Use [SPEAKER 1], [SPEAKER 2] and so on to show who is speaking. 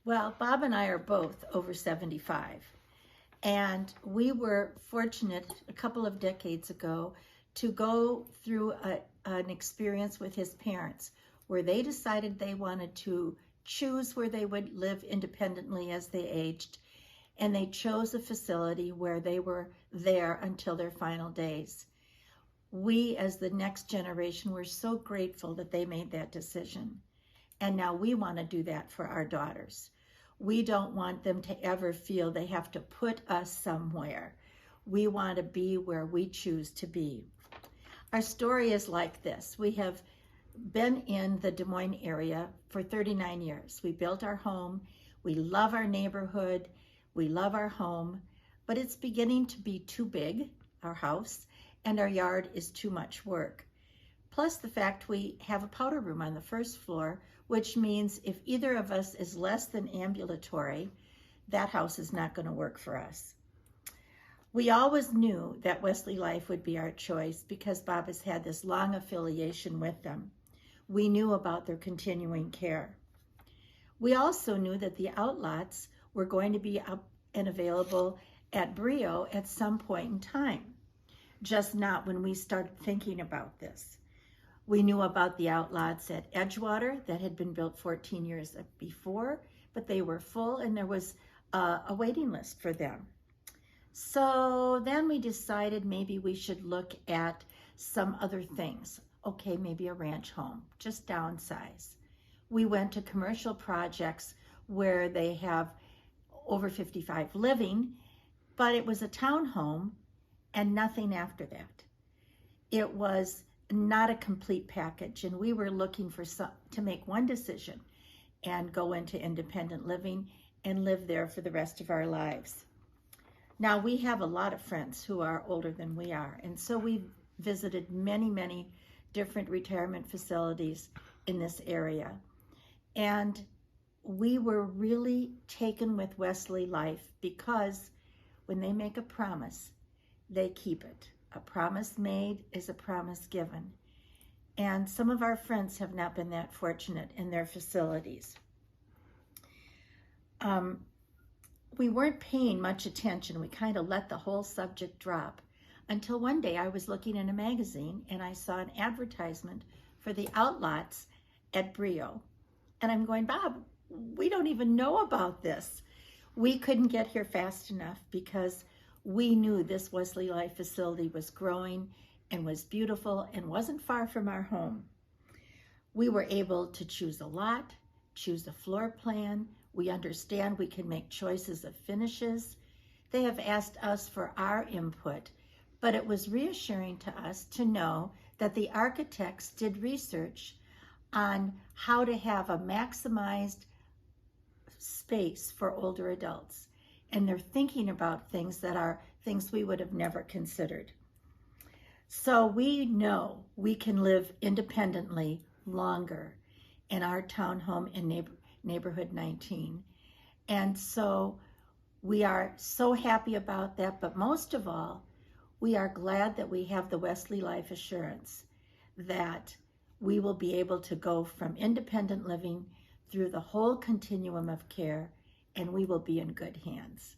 [SPEAKER 1] Well, Bob and I are both over 75, and we were fortunate a couple of decades ago to go through an experience with his parents where they decided they wanted to choose where they would live independently as they aged, and they chose a facility where they were there until their final days. We, as the next generation, were so grateful that they made that decision. And now we want to do that for our daughters. We don't want them to ever feel they have to put us somewhere. We want to be where we choose to be. Our story is like this. We have been in the Des Moines area for 39 years. We built our home. We love our neighborhood. We love our home, but it's beginning to be too big, our house, and our yard is too much work. Plus the fact we have a powder room on the first floor, which means if either of us is less than ambulatory, that house is not going to work for us. We always knew that Wesley Life would be our choice because Bob has had this long affiliation with them. We knew about their continuing care. We also knew that the outlots were going to be up and available at Brio at some point in time, just not when we started thinking about this. We knew about the outlots at Edgewater that had been built 14 years before, but they were full and there was a waiting list for them. So then we decided maybe we should look at some other things. Okay, maybe a ranch home, just downsize. We went to commercial projects where they have over 55 living, but it was a townhome and nothing after that. It was not a complete package, and we were looking for to make one decision and go into independent living and live there for the rest of our lives. Now, we have a lot of friends who are older than we are, and so we visited many different retirement facilities in this area. And we were really taken with Wesley Life because when they make a promise, they keep it. A promise made is a promise given. And some of our friends have not been that fortunate in their facilities. We weren't paying much attention. We kind of let the whole subject drop until one day I was looking in a magazine and I saw an advertisement for the outlots at Brio. And I'm going, Bob, we don't even know about this. We couldn't get here fast enough because we knew this Wesley Life facility was growing and was beautiful and wasn't far from our home. We were able to choose a lot, choose a floor plan. We understand we can make choices of finishes. They have asked us for our input, but it was reassuring to us to know that the architects did research on how to have a maximized space for older adults. And they're thinking about things that are things we would have never considered. So we know we can live independently longer in our townhome in neighborhood 19. And so we are so happy about that, but most of all, we are glad that we have the Wesley Life assurance that we will be able to go from independent living through the whole continuum of care, and we will be in good hands.